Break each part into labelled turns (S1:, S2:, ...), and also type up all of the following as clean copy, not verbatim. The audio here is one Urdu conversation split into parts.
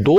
S1: 2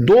S1: 2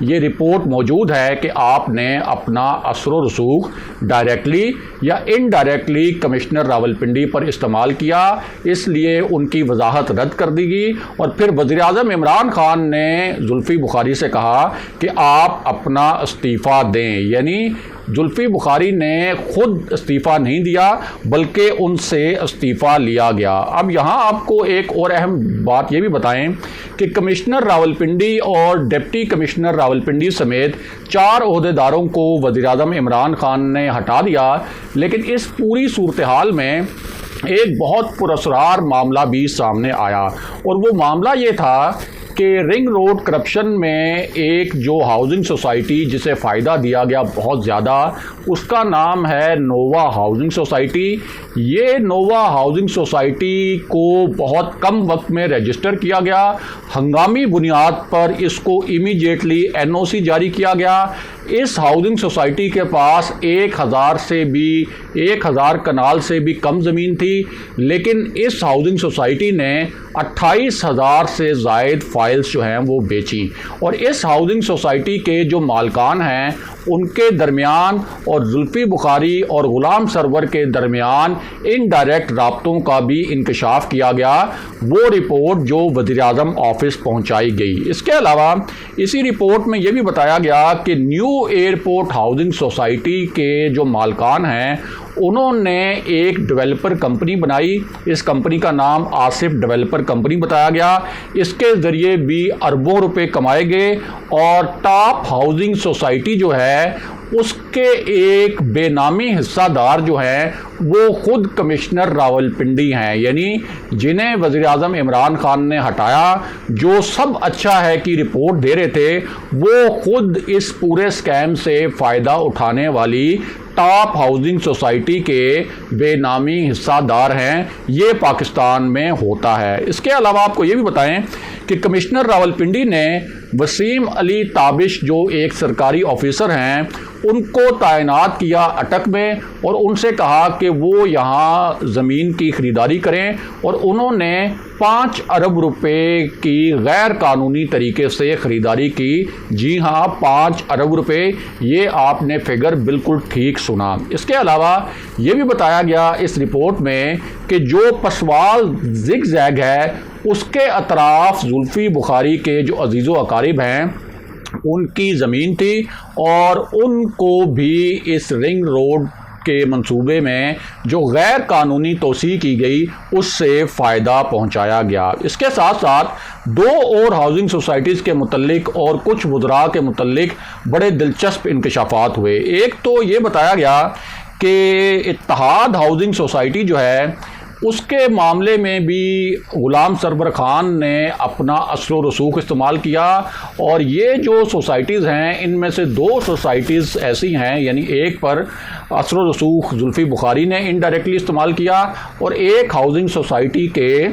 S1: یہ رپورٹ موجود ہے کہ آپ نے اپنا اثر و رسوخ ڈائریکٹلی یا انڈائریکٹلی کمشنر راولپنڈی پر استعمال کیا، اس لیے ان کی وضاحت رد کر دی گئی۔ اور پھر وزیر اعظم عمران خان نے زلفی بخاری سے کہا کہ آپ اپنا استعفیٰ دیں، یعنی زلفی بخاری نے خود استعفیٰ نہیں دیا بلکہ ان سے استعفیٰ لیا گیا۔ اب یہاں آپ کو ایک اور اہم بات یہ بھی بتائیں کہ کمشنر راولپنڈی اور ڈپٹی کمشنر راولپنڈی سمیت 4 عہدیداروں کو وزیر اعظم عمران خان نے ہٹا دیا، لیکن اس پوری صورتحال میں ایک بہت پراسرار معاملہ بھی سامنے آیا، اور وہ معاملہ یہ تھا کہ رنگ روڈ کرپشن میں ایک جو ہاؤسنگ سوسائٹی جسے فائدہ دیا گیا بہت زیادہ، اس کا نام ہے نووا ہاؤسنگ سوسائٹی۔ یہ نووا ہاؤسنگ سوسائٹی کو بہت کم وقت میں رجسٹر کیا گیا، ہنگامی بنیاد پر اس کو امیڈیٹلی NOC جاری کیا گیا۔ اس ہاؤسنگ سوسائٹی کے پاس 1000 کنال سے بھی کم زمین تھی، لیکن اس ہاؤسنگ سوسائٹی نے 28,000 سے زائد فائلز جو ہیں وہ بیچی، اور اس ہاؤسنگ سوسائٹی کے جو مالکان ہیں ان کے درمیان اور زلفی بخاری اور غلام سرور کے درمیان انڈائریکٹ رابطوں کا بھی انکشاف کیا گیا، وہ رپورٹ جو وزیر اعظم آفس پہنچائی گئی۔ اس کے علاوہ اسی رپورٹ میں یہ بھی بتایا گیا کہ نیو ایئرپورٹ ہاؤسنگ سوسائٹی کے جو مالکان ہیں انہوں نے ایک ڈیولپر کمپنی بنائی، اس کمپنی کا نام آصف ڈیولپر کمپنی بتایا گیا، اس کے ذریعے بھی اربوں روپے کمائے گئے، اور ٹاپ ہاؤسنگ سوسائٹی جو ہے اس کے ایک بے نامی حصہ دار جو ہیں وہ خود کمشنر راولپنڈی ہیں، یعنی جنہیں وزیر اعظم عمران خان نے ہٹایا، جو سب اچھا ہے کی رپورٹ دے رہے تھے، وہ خود اس پورے سکیم سے فائدہ اٹھانے والی ٹاپ ہاؤسنگ سوسائٹی کے بے نامی حصہ دار ہیں۔ یہ پاکستان میں ہوتا ہے۔ اس کے علاوہ آپ کو یہ بھی بتائیں کہ کمشنر راولپنڈی نے وسیم علی تابش جو ایک سرکاری آفیسر ہیں ان کو تعینات کیا اٹک میں، اور ان سے کہا کہ وہ یہاں زمین کی خریداری کریں، اور انہوں نے 5 ارب روپے کی غیر قانونی طریقے سے خریداری کی۔ جی ہاں، 5 ارب روپے، یہ آپ نے فگر بالکل ٹھیک سنا۔ اس کے علاوہ یہ بھی بتایا گیا اس رپورٹ میں کہ جو پسوال زگ زیگ ہے اس کے اطراف زلفی بخاری کے جو عزیز و اقارب ہیں ان کی زمین تھی، اور ان کو بھی اس رنگ روڈ کے منصوبے میں جو غیر قانونی توسیع کی گئی اس سے فائدہ پہنچایا گیا۔ اس کے ساتھ ساتھ 2 اور ہاؤسنگ سوسائٹیز کے متعلق اور کچھ وزراء کے متعلق بڑے دلچسپ انکشافات ہوئے۔ ایک تو یہ بتایا گیا کہ اتحاد ہاؤسنگ سوسائٹی جو ہے اس کے معاملے میں بھی غلام سرور خان نے اپنا اثر و رسوخ استعمال کیا، اور یہ جو سوسائٹیز ہیں ان میں سے 2 سوسائٹیز ایسی ہیں، یعنی ایک پر اثر و رسوخ زلفی بخاری نے انڈائریکٹلی استعمال کیا، اور ایک ہاؤسنگ سوسائٹی کے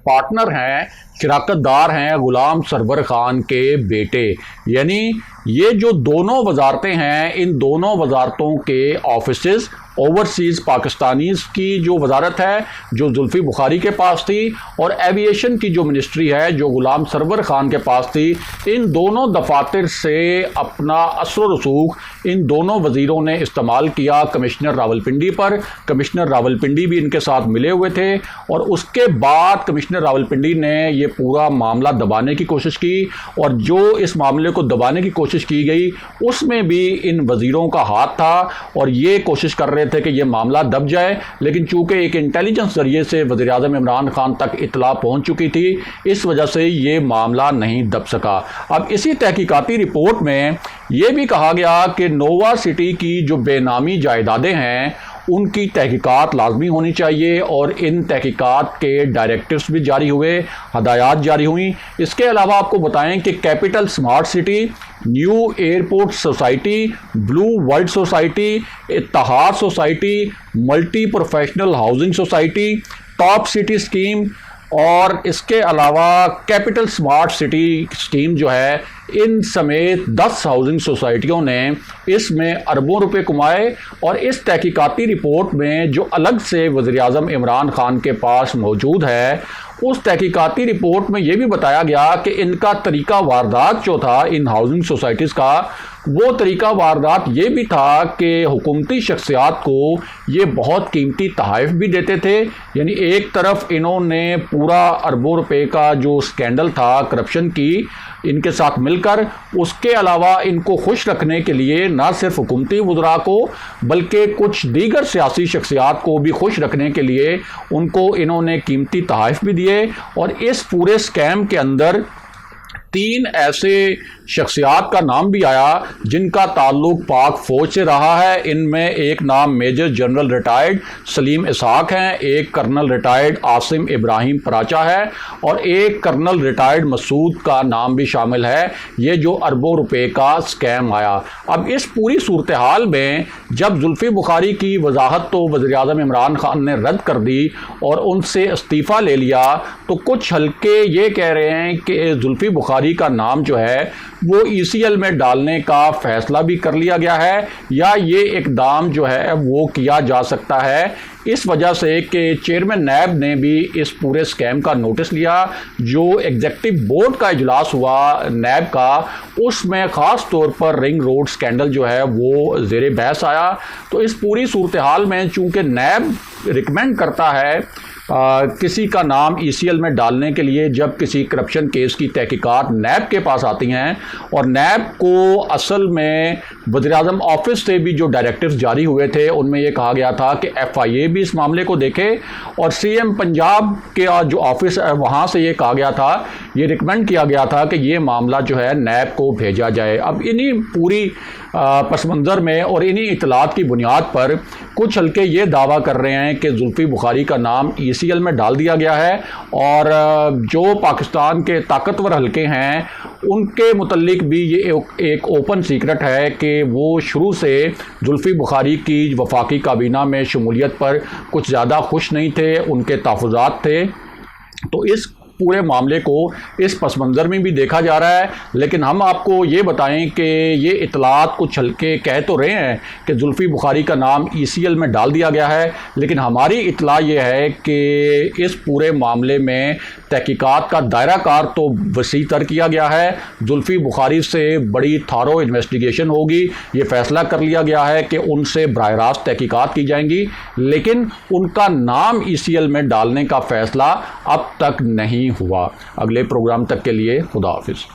S1: پارٹنر ہیں، شراکت دار ہیں غلام سرور خان کے بیٹے، یعنی یہ جو دونوں وزارتیں ہیں ان دونوں وزارتوں کے آفیسز اوورسیز پاکستانیز کی جو وزارت ہے جو زلفی بخاری کے پاس تھی، اور ایوییشن کی جو منسٹری ہے جو غلام سرور خان کے پاس تھی، ان دونوں دفاتر سے اپنا اثر و رسوخ ان دونوں وزیروں نے استعمال کیا کمشنر راولپنڈی پر۔ کمشنر راولپنڈی بھی ان کے ساتھ ملے ہوئے تھے، اور اس کے بعد کمشنر راولپنڈی نے یہ پورا معاملہ دبانے کی کوشش کی، اور جو اس معاملے کو دبانے کی کوشش کی گئی اس میں بھی ان وزیروں کا ہاتھ تھا، اور یہ کوشش کر رہے تھے کہ یہ معاملہ دب جائے، لیکن چونکہ ایک انٹیلیجنس ذریعے سے وزیر اعظم عمران خان تک اطلاع پہنچ چکی تھی، اس وجہ سے یہ معاملہ نہیں دب سکا۔ اب اسی تحقیقاتی رپورٹ میں یہ بھی کہا گیا کہ نووا سٹی کی جو بے نامی جائیدادیں ہیں ان کی تحقیقات لازمی ہونی چاہیے، اور ان تحقیقات کے ڈائریکٹیوز بھی جاری ہوئے، ہدایات جاری ہوئیں۔ اس کے علاوہ آپ کو بتائیں کہ capital smart city, new airport society, blue world society, Ittehad society, multi professional housing society, top city scheme, اور اس کے علاوہ کیپٹل سمارٹ سٹی اسکیم جو ہے ان سمیت 10 ہاؤسنگ سوسائٹیوں نے اس میں اربوں روپے کمائے، اور اس تحقیقاتی رپورٹ میں جو الگ سے وزیر اعظم عمران خان کے پاس موجود ہے اس تحقیقاتی رپورٹ میں یہ بھی بتایا گیا کہ ان کا طریقہ واردات جو تھا ان ہاؤسنگ سوسائٹیز کا، وہ طریقہ واردات یہ بھی تھا کہ حکومتی شخصیات کو یہ بہت قیمتی تحائف بھی دیتے تھے۔ یعنی ایک طرف انہوں نے پورا اربوں روپے کا جو سکینڈل تھا کرپشن کی ان کے ساتھ مل کر، اس کے علاوہ ان کو خوش رکھنے کے لیے نہ صرف حکومتی وزراء کو بلکہ کچھ دیگر سیاسی شخصیات کو بھی خوش رکھنے کے لیے ان کو انہوں نے قیمتی تحائف بھی دیے۔ اور اس پورے سکیم کے اندر 3 ایسے شخصیات کا نام بھی آیا جن کا تعلق پاک فوج سے رہا ہے۔ ان میں ایک نام میجر جنرل ریٹائرڈ سلیم اسحاق ہیں، ایک کرنل ریٹائرڈ عاصم ابراہیم پراچا ہے اور ایک کرنل ریٹائرڈ مسعود کا نام بھی شامل ہے، یہ جو اربوں روپے کا سکیم آیا۔ اب اس پوری صورتحال میں جب زلفی بخاری کی وضاحت تو وزیر اعظم عمران خان نے رد کر دی اور ان سے استعفیٰ لے لیا، تو کچھ حلقے یہ کہہ رہے ہیں کہ زلفی بخاری کا نام جو ہے وہ ECL میں ڈالنے کا فیصلہ بھی کر لیا گیا ہے، یا یہ اقدام جو ہے وہ کیا جا سکتا ہے اس وجہ سے کہ چیئرمین نیب نے بھی اس پورے سکیم کا نوٹس لیا۔ جو ایگزیکٹو بورڈ کا اجلاس ہوا نیب کا، اس میں خاص طور پر رنگ روڈ سکینڈل جو ہے وہ زیر بحث آیا۔ تو اس پوری صورتحال میں چونکہ نیب ریکمینڈ کرتا ہے کسی کا نام ECL میں ڈالنے کے لیے جب کسی کرپشن کیس کی تحقیقات نیب کے پاس آتی ہیں، اور نیب کو اصل میں وزیر اعظم آفس سے بھی جو ڈائریکٹیوز جاری ہوئے تھے ان میں یہ کہا گیا تھا کہ FIA بھی اس معاملے کو دیکھے، اور CM پنجاب کے جو آفس ہے وہاں سے یہ کہا گیا تھا، یہ ریکمینڈ کیا گیا تھا کہ یہ معاملہ جو ہے نیب کو بھیجا جائے۔ اب انہی پوری پس منظر میں اور انہی اطلاعات کی بنیاد پر کچھ حلقے یہ دعویٰ کر رہے ہیں کہ زلفی بخاری کا نام ECL میں ڈال دیا گیا ہے، اور جو پاکستان کے طاقتور حلقے ہیں ان کے متعلق بھی یہ ایک اوپن سیکرٹ ہے کہ وہ شروع سے زلفی بخاری کی وفاقی کابینہ میں شمولیت پر کچھ زیادہ خوش نہیں تھے، ان کے تحفظات تھے۔ تو اس پورے معاملے کو اس پس منظر میں بھی دیکھا جا رہا ہے، لیکن ہم آپ کو یہ بتائیں کہ یہ اطلاعات کچھ حلقے کہہ تو رہے ہیں کہ زلفی بخاری کا نام ECL میں ڈال دیا گیا ہے، لیکن ہماری اطلاع یہ ہے کہ اس پورے معاملے میں تحقیقات کا دائرہ کار تو وسیع تر کیا گیا ہے۔ زلفی بخاری سے بڑی تھارو انویسٹیگیشن ہوگی، یہ فیصلہ کر لیا گیا ہے کہ ان سے براہ راست تحقیقات کی جائیں گی، لیکن ان کا نام ECL میں ڈالنے کا فیصلہ اب تک نہیں ہوا۔ اگلے پروگرام تک کے لیے خدا حافظ۔